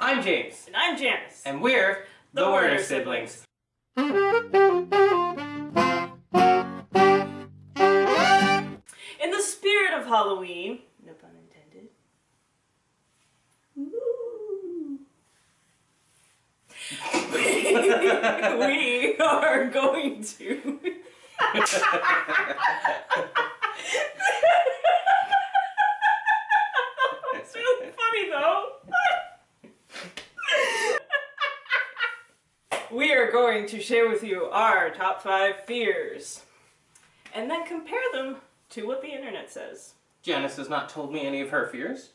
I'm James. And I'm Janice. And we're the Werner Siblings. In the spirit of Halloween, no pun intended, we are going to... It's really funny though. We are going to share with you our top 5 fears and then compare them to what the internet says. Janice has not told me any of her fears.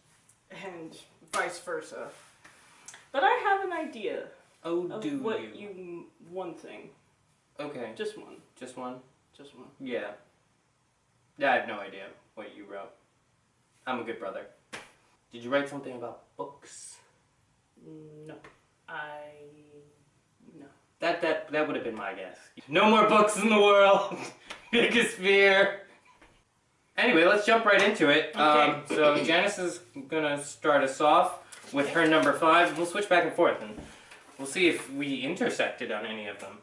And vice versa. But I have an idea Oh, of do what you? one thing. Okay. Just one. Just one? Just one. Yeah. Yeah, I have no idea what you wrote. I'm a good brother. Did you write something about books? No. No. That would have been my guess. No more books in the world! Biggest fear! Anyway, let's jump right into it. Okay. So Janice is gonna start us off with her number 5. We'll switch back and forth and we'll see if we intersected on any of them.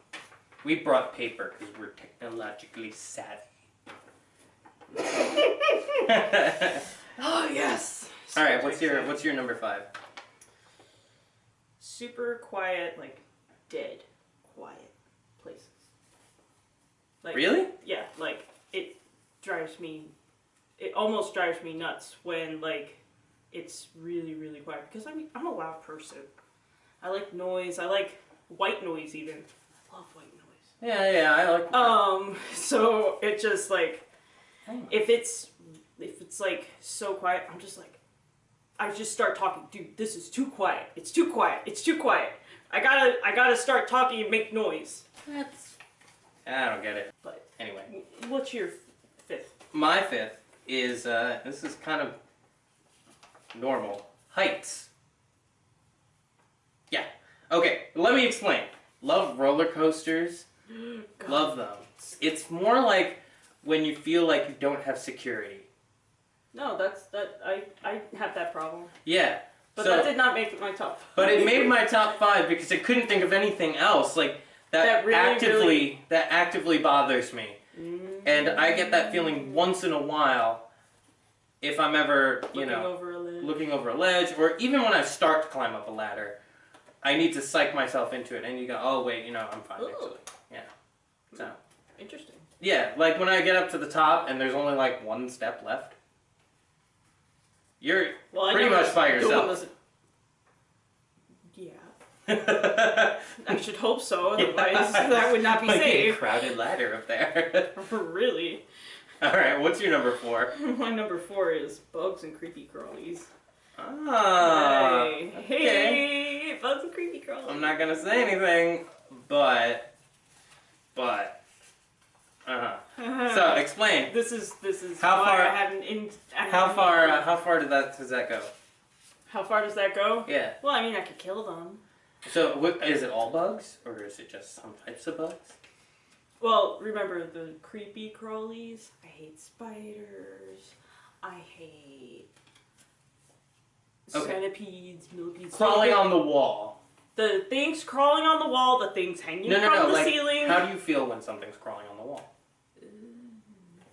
We brought paper because we're technologically savvy. Oh yes! Alright, what's your number 5? Super quiet, like dead quiet places. Like, Really? Yeah, like it almost drives me nuts when like it's really, really quiet, because I'm a loud person. I like noise. I like white noise even. I love white noise. Yeah, I like that. So it just like, if it's like so quiet, I'm just like, I just start talking. Dude, this is too quiet. It's too quiet. It's too quiet. I gotta start talking and make noise. I don't get it. But Anyway. what's your 5th? My 5th is, this is kind of normal. Heights. Yeah. Okay, let me explain. Love roller coasters. God. Love them. It's more like when you feel like you don't have security. No, I have that problem. Yeah. But so, that did not make it my top 5. But it made my top 5 because I couldn't think of anything else. Like, that actively bothers me. And I get that feeling once in a while if I'm ever, looking over a ledge, or even when I start to climb up a ladder. I need to psych myself into it, and you go, oh wait, I'm fine actually. Yeah. So. Interesting. Yeah, like when I get up to the top and there's only like 1 step left. You're pretty much by yourself. Yeah. I should hope so, otherwise that would not be like safe. A crowded ladder up there. Really? Alright, what's your number 4? My number 4 is bugs and creepy crawlies. Ah, Hey, okay. hey, bugs and creepy crawlies. I'm not gonna say anything, but, So, explain. This is How why far- I had an in. How far does that go? How far does that go? Yeah. Well, I mean, I could kill them. So, is it all bugs, or is it just some types of bugs? Well, remember the creepy crawlies? I hate spiders. I hate centipedes, millipedes. Crawling on the wall. The things crawling on the wall, the things hanging from the like, ceiling. How do you feel when something's crawling on the wall?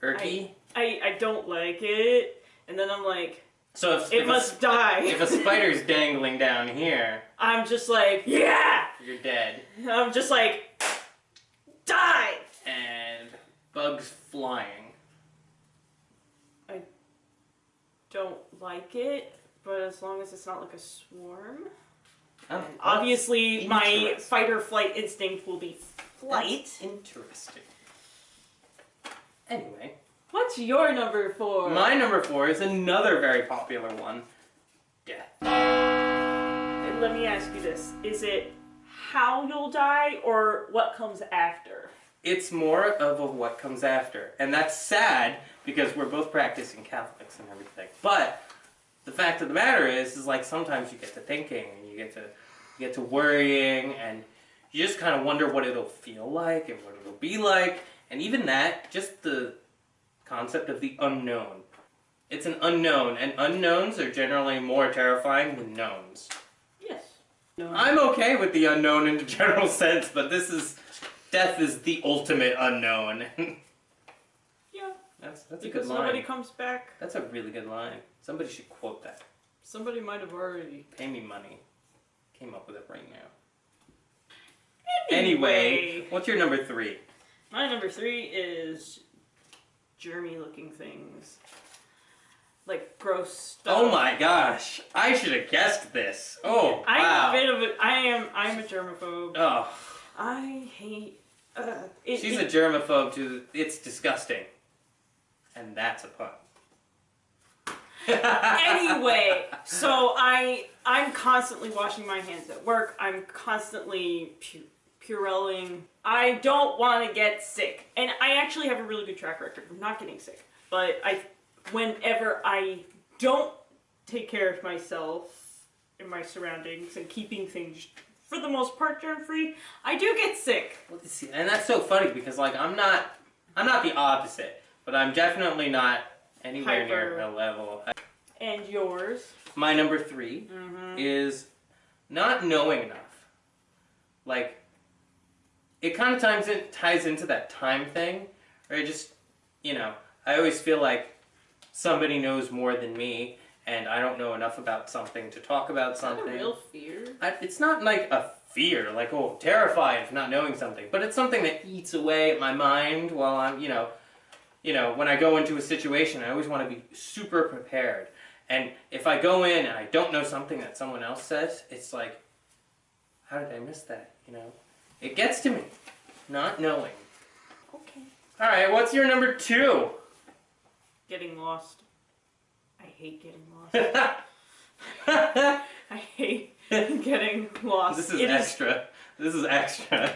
Irky? I don't like it. And then I'm like, so it must die. If a spider's dangling down here, I'm just like, yeah! You're dead. I'm just like, die! And bugs flying. I don't like it, but as long as it's not like a swarm. Oh, obviously, my fight or flight instinct will be flight. That's interesting. Anyway. What's your number 4? My number 4 is another very popular one. Death. Let me ask you this. Is it how you'll die or what comes after? It's more of a what comes after. And that's sad because we're both practicing Catholics and everything. But the fact of the matter is like sometimes you get to thinking and you get to worrying, and you just kind of wonder what it'll feel like and what it'll be like. And even that, just the concept of the unknown. It's an unknown, and unknowns are generally more terrifying than knowns. Yes. No. I'm okay with the unknown in a general sense, but death is the ultimate unknown. Yeah. That's a good Because line. nobody comes back. That's a really good line. Somebody should quote that. Somebody might have already. Pay me money. Came up with it right now. Anyway, what's your number 3? My number 3 is germy-looking things, like gross stuff. Oh my gosh! I should have guessed this. Oh, I'm wow. a bit of a. I'm a germaphobe. Oh, I hate. she's a germaphobe too. It's disgusting, and that's a pun. Anyway, so I'm constantly washing my hands at work. I'm constantly Purelling. I don't want to get sick, and I actually have a really good track record of not getting sick. But whenever I don't take care of myself and my surroundings and keeping things for the most part germ-free, I do get sick. Well, see, and that's so funny because like I'm not the opposite, but I'm definitely not anywhere near her level. And yours? My number 3 is not knowing enough. Like, it kind of ties into that time thing, where I just, I always feel like somebody knows more than me, and I don't know enough about something to talk about something. Is that a real fear? It's not like a fear, like, oh, terrified of not knowing something, but it's something that eats away at my mind while I'm, when I go into a situation, I always want to be super prepared. And if I go in and I don't know something that someone else says, it's like, how did I miss that, It gets to me, not knowing. Okay. All right, what's your number 2? Getting lost. I hate getting lost. I hate getting lost. This is extra. This is extra.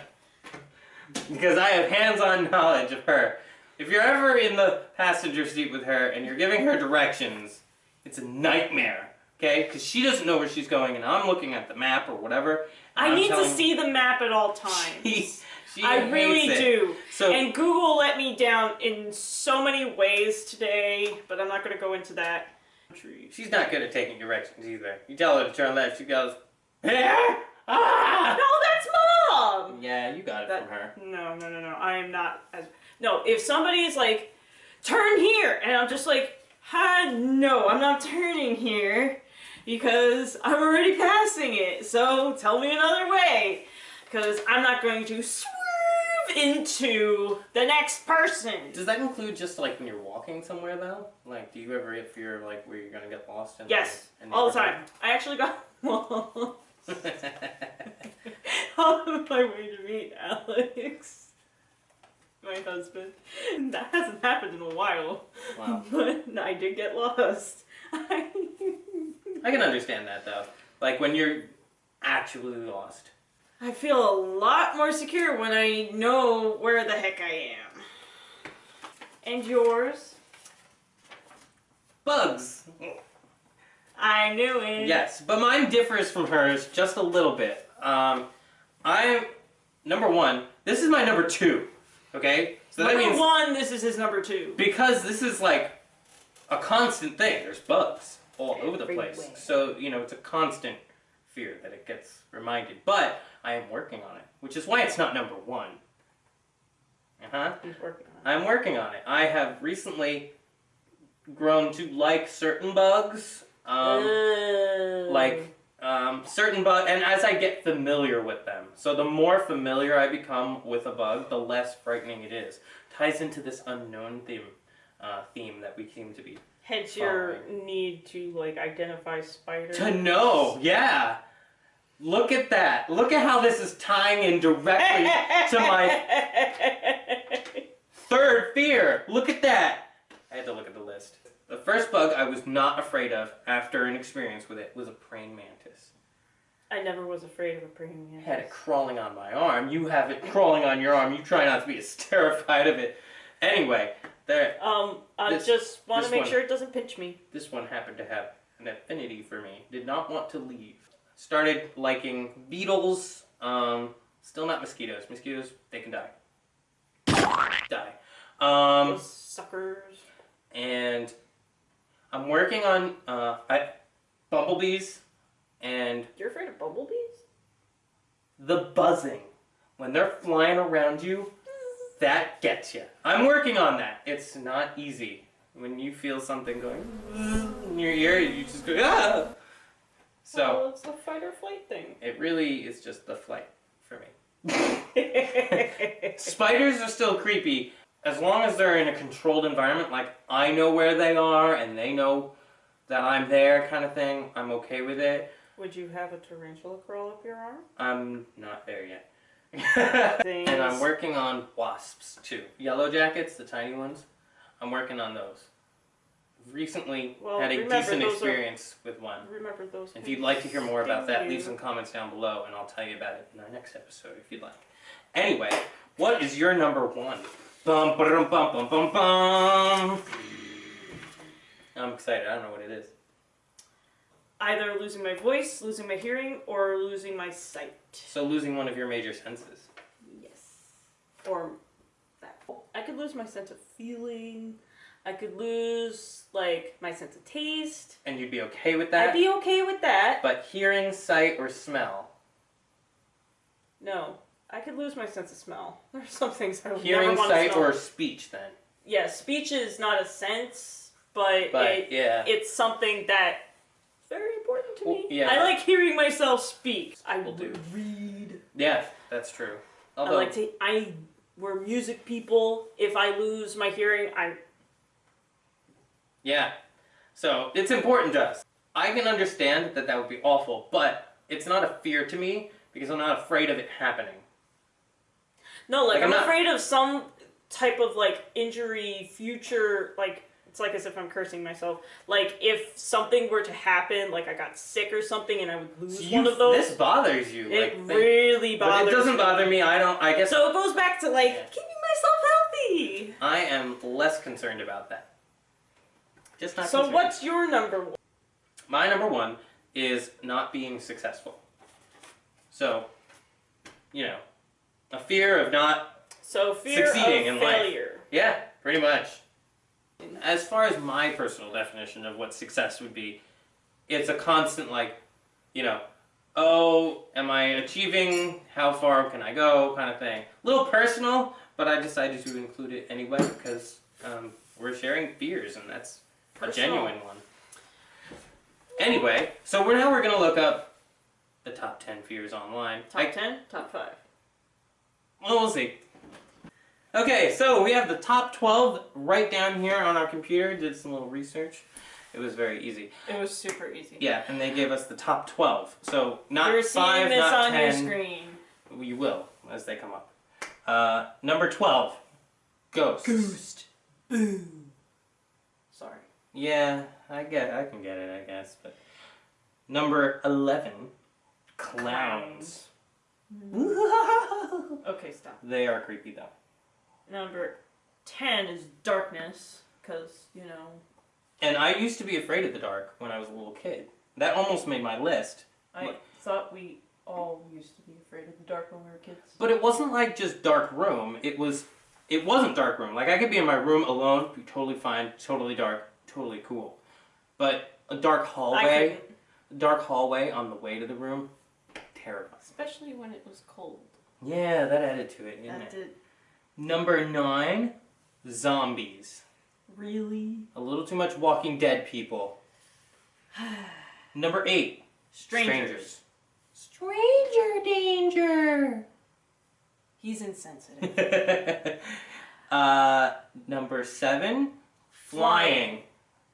Because I have hands-on knowledge of her. If you're ever in the passenger seat with her and you're giving her directions, it's a nightmare, okay? Because she doesn't know where she's going and I'm looking at the map or whatever. I need to see the map at all times. She I really do. So, and Google let me down in so many ways today, but I'm not going to go into that. She's not good at taking directions either. You tell her to turn left, she goes, ah! No, that's Mom! Yeah, you got it from her. No. I am not as... No, if somebody is like, turn here, and I'm just like, no, I'm not turning here, because I'm already passing it, so tell me another way, because I'm not going to swerve into the next person. Does that include just like when you're walking somewhere though? Like, do you ever fear like where you're gonna get lost? Yes, all the time. I actually got lost on my way to meet Alex, my husband. That hasn't happened in a while. Wow. But I did get lost. I can understand that though. Like when you're actually lost. I feel a lot more secure when I know where the heck I am. And yours? Bugs. I knew it. Yes, but mine differs from hers just a little bit. I'm number 1. This is my number 2. Okay? So that means number 1, this is his number 2. Because this is like a constant thing. There's bugs all over the place. So, it's a constant fear that it gets reminded. But I am working on it, which is why it's not number 1. He's working on it. I'm working on it. I have recently grown to like certain bugs. Certain bugs, and as I get familiar with them. So the more familiar I become with a bug, the less frightening it is. Ties into this unknown theme that we seem to be Hence following. your need to, like, identify spiders. To know, yeah. Look at that. Look at how this is tying in directly to my 3rd fear. Look at that. I had to look at the list. The first bug I was not afraid of after an experience with it was a praying mantis. I never was afraid of a praying mantis. I had it crawling on my arm. You have it crawling on your arm. You try not to be as terrified of it. Anyway, there. I just want to make sure it doesn't pinch me. This one happened to have an affinity for me. Did not want to leave. Started liking beetles. Still not mosquitoes. Mosquitoes, they can die. Those suckers. And I'm working on bumblebees, and You're afraid of bumblebees? the buzzing. When they're flying around you, that gets you. I'm working on that. It's not easy. When you feel something going in your ear, you just go, ah! So, well, it's the fight or flight thing. it really is just the flight for me. Spiders are still creepy as long as they're in a controlled environment, like I know where they are and they know that I'm there kind of thing. I'm okay with it. Would you have a tarantula crawl up your arm? I'm not there yet. And I'm working on wasps too. Yellow jackets, the tiny ones. I'm working on those. Recently had a decent experience with one. Remember those. If you'd like to hear more about that, leave some comments down below and I'll tell you about it in our next episode if you'd like. Anyway, what is your number one? Bum, ba-dum, bum, bum, bum, bum. I'm excited. I don't know what it is. Either losing my voice, losing my hearing, or losing my sight. So losing one of your major senses. Yes. Or that. I could lose my sense of feeling. I could lose, like, my sense of taste. And you'd be okay with that? I'd be okay with that. But hearing, sight, or smell? No. I could lose my sense of smell. There's some things I would Hearing, never want to sight, smell. or speech, then? Yeah, speech is not a sense, but yeah. it's something that is very important to me. Yeah. I like hearing myself speak. I will do. read. Yeah, that's true. Although, We're music people. If I lose my hearing, yeah. So, it's important to us. I can understand that that would be awful, but it's not a fear to me because I'm not afraid of it happening. No, like I'm not afraid of some type of, like, injury, future, like, it's like as if I'm cursing myself. Like, if something were to happen, like I got sick or something and I would lose one of those. This bothers you. It really bothers me. But it doesn't bother me. I guess. So it goes back to, like, keeping myself healthy. I am less concerned about that. Just not So concerned. what's your number one? My number one is not being successful. So, you know, a fear of not succeeding in failure. life. Yeah, pretty much. As far as my personal definition of what success would be, it's a constant, like, you know, oh, am I achieving? How far can I go? Kind of thing. A little personal, but I decided to include it anyway because we're sharing fears, and that's a genuine one. Anyway, so now we're going to look up the top 10 fears online. Top 10? Top 5. Well, we'll see. Okay, so we have the top 12 right down here on our computer. Did some little research. It was very easy. It was super easy. Yeah, and they gave us the top 12. So not You're 5, seeing this not on 10. your screen. You will as they come up. Number 12, ghosts. Ghost. Boom. Sorry. Yeah, I can get it, I guess. But number 11, clowns. Okay, stop. They are creepy though. Number 10 is darkness, because, you know. And I used to be afraid of the dark when I was a little kid. That almost made my list. I thought we all used to be afraid of the dark when we were kids. But it wasn't like just dark room. It wasn't dark room. Like I could be in my room alone, be totally fine, totally dark, totally cool. But a dark hallway on the way to the room, terrifying. Especially when it was cold. Yeah, that added to it, didn't it? Number 9, zombies. Really? A little too much Walking Dead people. Number 8, strangers. Stranger danger. He's insensitive. Number 7, flying.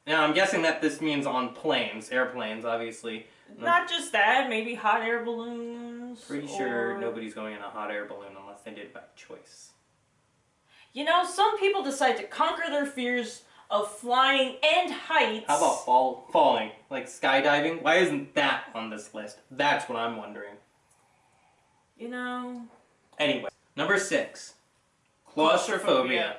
Now I'm guessing that this means on planes, airplanes, obviously. Not just that, maybe hot air balloons. Pretty sure nobody's going in a hot air balloon unless they did it by choice. You know, some people decide to conquer their fears of flying and heights. How about falling? Like skydiving? Why isn't that on this list? That's what I'm wondering. You know. Anyway, number 6, claustrophobia.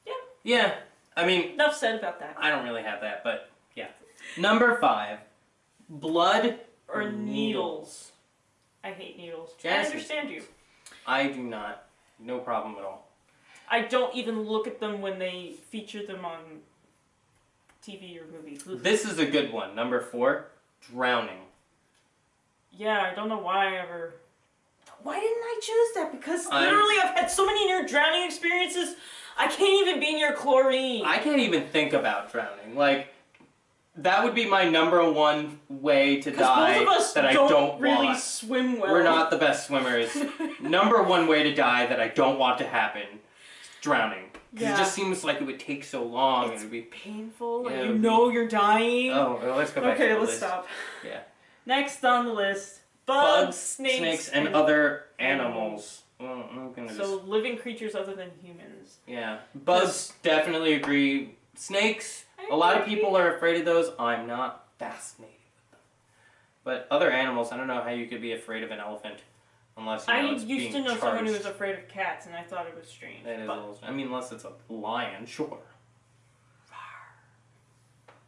Yeah. Yeah, I mean... Enough said about that. I don't really have that, but yeah. Number 5, blood or needles. I hate needles. Janice, I understand you. I do not. No problem at all. I don't even look at them when they feature them on TV or movies. This is a good one. Number 4, drowning. Yeah, I don't know why I ever why didn't I choose that? Because literally I've had so many near drowning experiences, I can't even be near chlorine. I can't even think about drowning. Like, that would be my number one way to die both of us that I don't really want. swim well. We're not the best swimmers. Number one way to die that I don't want to happen is drowning. Because it just seems like it would take so long. It's It would be painful. Yeah, Like you know you're dying. Oh, well, let's go back to the let's list. stop. Yeah. Next on the list, bugs, snakes, and other animals. Well, I'm gonna so living creatures other than humans. Yeah. Bugs, definitely agree. Snakes, a lot of people are afraid of those. I'm not fascinated with them. But other animals, I don't know how you could be afraid of an elephant. Unless, you know, I it's used being to know someone who was charged. afraid of cats, and I thought it was strange. That is but a little, I mean, unless it's a lion, sure.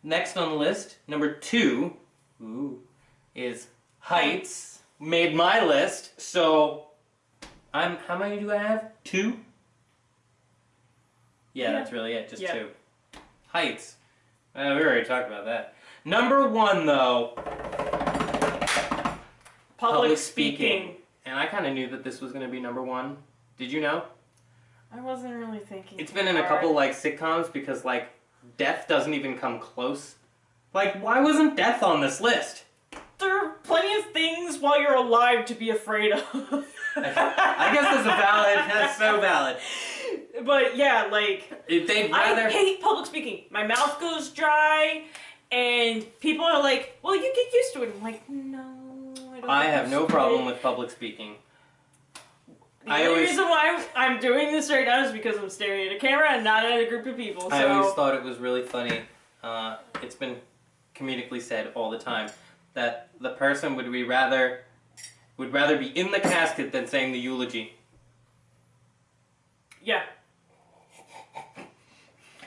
Next on the list, number 2, is heights. Made my list, so how many do I have? 2? Yeah, that's really it, just 2. Heights. We already talked about that. Number 1, though. Public speaking. And I kind of knew that this was going to be number 1. Did you know? I wasn't really thinking. It's been in a couple, like, sitcoms because, like, death doesn't even come close. Like, why wasn't death on this list? There are plenty of things while you're alive to be afraid of. I guess that's so valid. But yeah, like, If they'd rather... I hate public speaking. My mouth goes dry, and people are like, well, you get used to it. I'm like, no, I don't. I have no problem with public speaking. The only reason why I'm doing this right now is because I'm staring at a camera and not at a group of people. So. I always thought it was really funny. It's been comedically said all the time that the person would rather be in the casket than saying the eulogy. Yeah.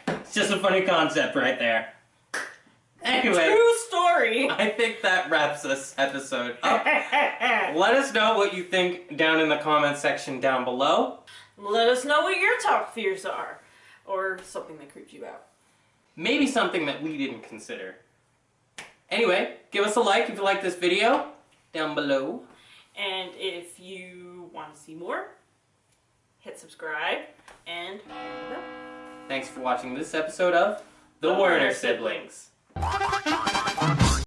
It's just a funny concept right there. Anyway. True story. I think that wraps this episode up. Let us know what you think down in the comment section down below. Let us know what your top fears are. Or something that creeps you out. Maybe something that we didn't consider. Anyway, give us a like if you like this video down below. And if you want to see more, hit subscribe and Thanks for watching this episode of The Werner Siblings.